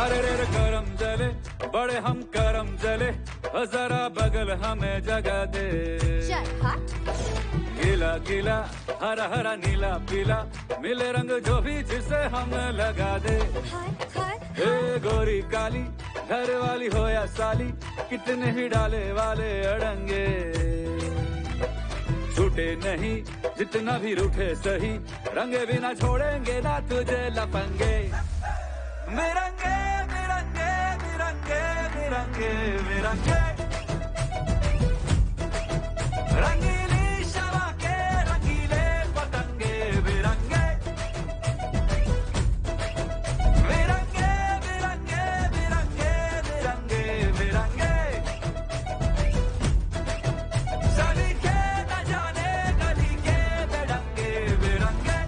अरे रे करम जले बड़े हम करम जले, जरा बगल हमें जगह दे। गीला गीला हरा हरा नीला पीला, मिले रंग जो भी जिसे हम लगा दे। हे गोरी काली घर वाली हो या साली, कितने ही डाले वाले अड़ंगे, छूटे नहीं जितना भी रूठे सही, रंगे बिना छोड़ेंगे ना तुझे लपंगे। मिरंगे मिरंगे मिरंगे मिरंगे मिरंगे, रंगीली शवा के रंगीले पतंगे बिरंगे। मिरंगे मिरंगे मिरंगे मिरंगे मिरंगे, सली के न जाने गली के बेढंगे बिरंगे।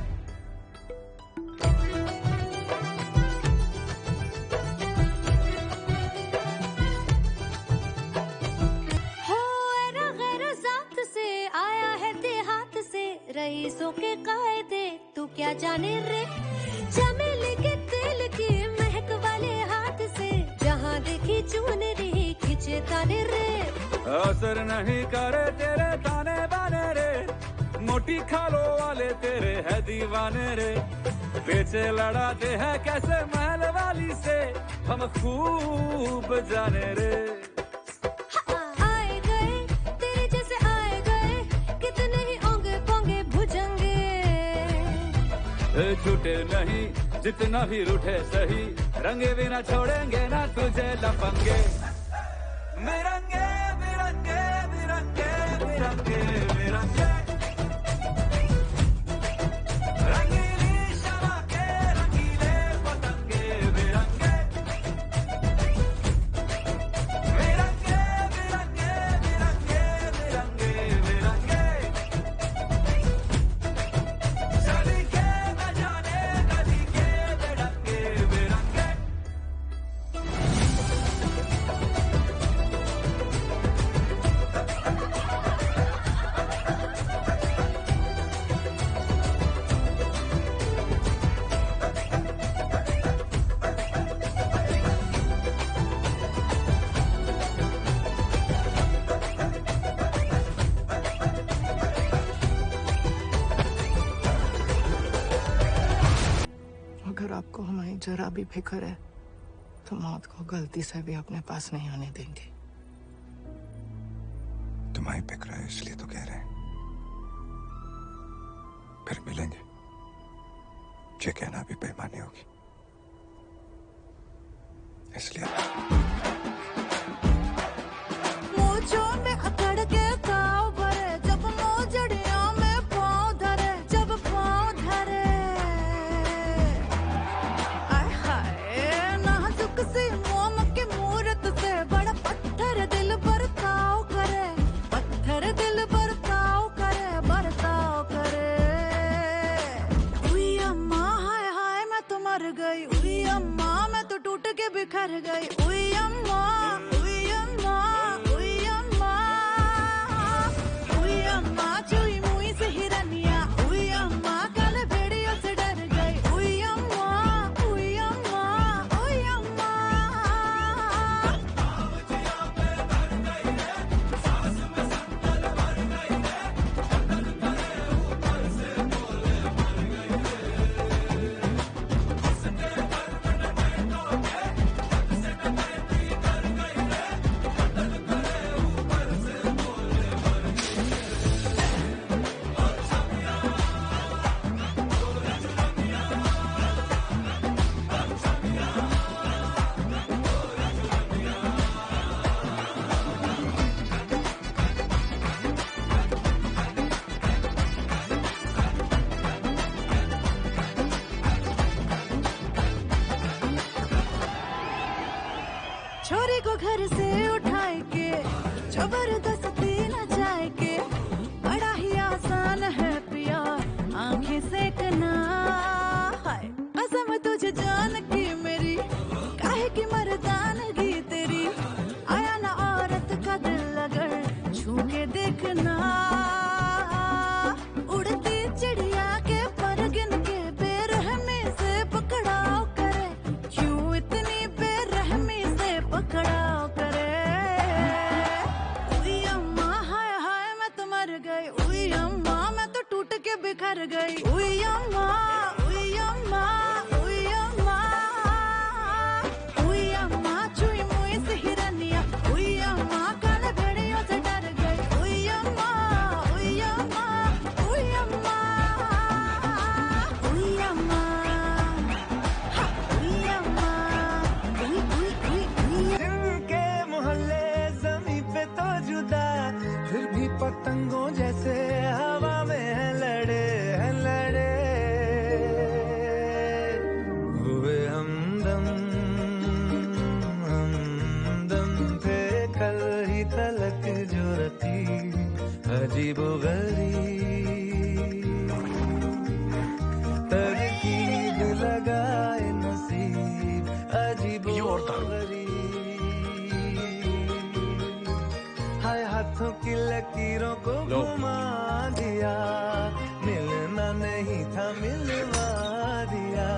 रईसों के कायदे तू क्या जाने रे, चमेली के तेल की महक वाले हाथ से, जहाँ देखी चुनरी खिंचे ताने रे। असर नहीं करे तेरे ताने बाने रे, मोटी खालों वाले तेरे है दीवाने रे। पेचे लड़ाते हैं कैसे महल वाली से, हम खूब जाने रे। छूटे नहीं जितना भी रूठे सही, रंगे बिना छोड़ेंगे ना तुझे लपंगे। मिरंगे मिरंगे मिरंगे मिरंगे मिरंगे, रंगीली शवा के रंगीले पतंगे बिरंगे। मिरंगे मिरंगे मिरंगे मिरंगे मिरंगे, सली के अगर आपको हमारी जरा भी फिक्र है तो मौत को गलती से भी अपने पास नहीं आने देंगे। तुम्हारी फिक्र है इसलिए तो कह रहे हैं, फिर मिलेंगे, ये कहना भी बेईमानी होगी, इसलिए बिखर गई। उई अम्मा उई अम्मा उई अम्मा उई अम्मा, चुई मुई से हिरनिया। उई अम्मा काले भेड़ियों से डर गई। उई अम्मा उई अम्मा उई अम्मा। छोरी को घर से उठाए के जबरदस्ती न जाए के, बड़ा ही आसान है पिया आंखें सेकना। हाय कसम तुझे जान की मेरी, काहे की मर्दानगी तेरी। आया ना औरत का दिल अगर छू के देखना। उड़ती चिड़िया के पर गिन के बेरहमी से पकड़ाव करे, क्यों इतनी कर गई उई अम्मा उई अम्मा उई अम्मा उई अम्मा चुई मुई से हिरनिया उई अम्मा काले भेड़ियों से डर गई उई अम्मा उई अम्मा उई अम्मा उई अम्मा उई अम्मा उई उई उई उई दिल के मोहल्ले जमीन पे तो जुदा फिर भी पतंगों जैसे हवा में लड़े हुए हमदम थे कल ही तलक जो रती अजीबो गरीब तरकीब लगाए नसीब अजीबो गरीब हाय हाथों की लकीरों को घुमा दिया मिलना नहीं था मिलवा दिया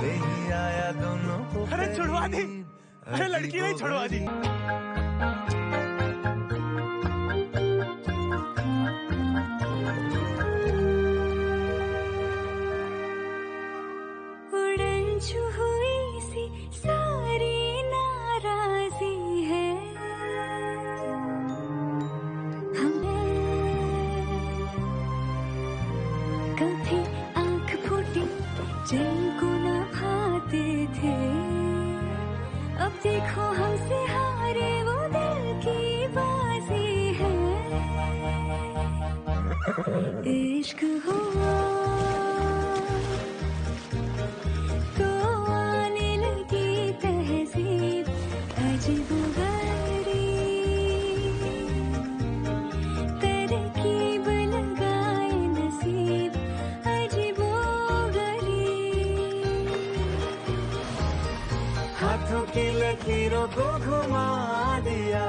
नहीं आया दोनों को अरे छुड़वा दी अरे लड़की नहीं छुड़वा दी उड़न हुई सी सारी नाराजी है कभी आंख फूटी जिनको न भाते थे अब देखो हमसे हारे वो दिल की बाजी है इश्क हुआ तो आने लगी तहजीब अजीबो गरीब तरकीब लगाए नसीब अजीबो गरीब हाथों की लकीरों को घुमा दिया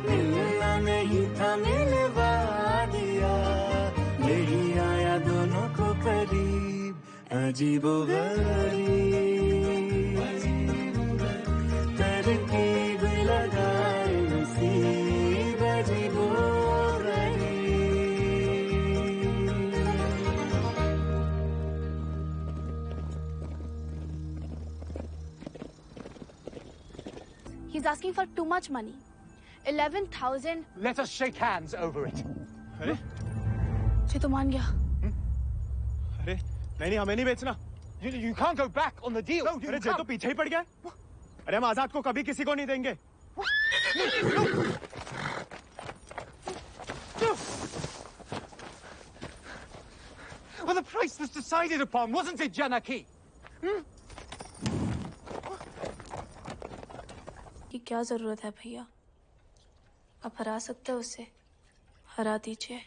मिलना नहीं था मिलवा दिया यही आया दोनों को करीब अजीबो गरीब तरकीब लगाए नसीब अजीबो गरीब He's asking for too much money. 11,000. Let us shake hands over it. अरे ये तो मान गया. अरे नहीं हमें नहीं बेचना. You can't go back on the deal. अरे जे तो पीछे ही पड़ गया. अरे हम आजाद को कभी किसी को नहीं देंगे. Well, the price was decided upon, wasn't it, Janaki? कि क्या जरूरत है भैया? आप हरा सकते हो उसे. हरा दीजिए.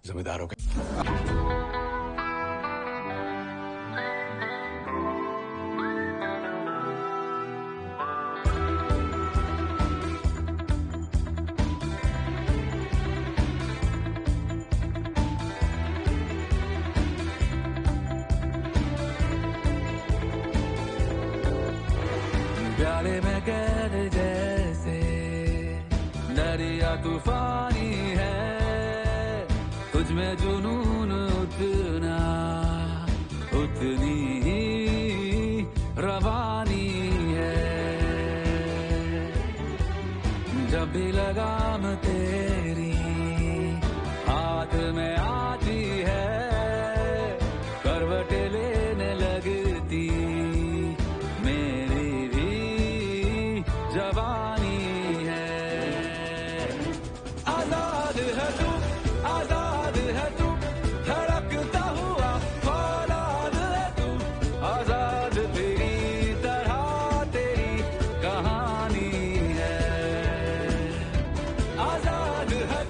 जमींदारों के प्याले में कैद जैसे दरिया तूफानी है तुझ में जुनून उतना उतनी ही रवानी है जब भी लगाम तेरी हाथ में आती है करवट लेने लगती मेरी भी जवानी है आजाद है तू धड़कता हुआ फौलाद है तू आजाद तेरी तरह तेरी कहानी है आजाद है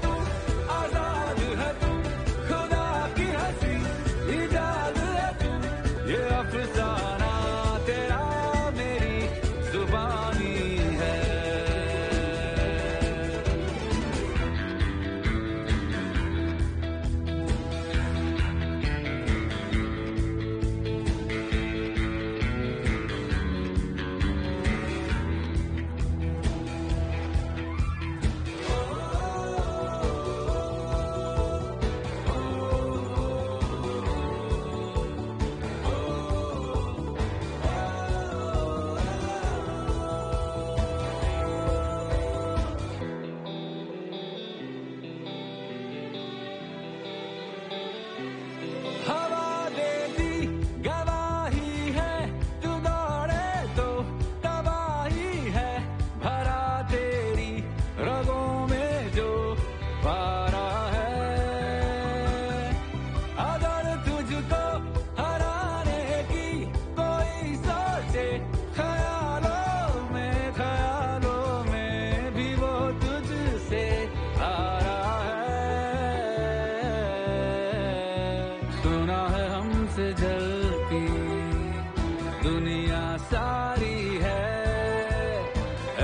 दुनिया सारी है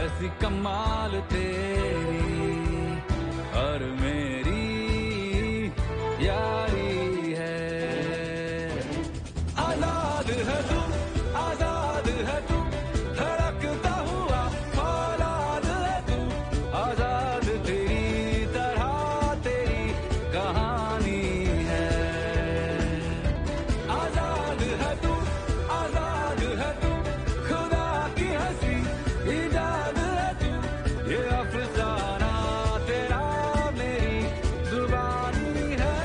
ऐसी कमाल तेरी और मेरी यारी है। आजाद है तू, आजाद है तू, धड़कता हुआ फौलाद है तू, आजाद तेरी तरह तेरी कहानी है। आजाद है तू, आजाद है तू, खुदा की हंसी इजाद है तू, ये अफसाना तेरा मेरी जुबानी है।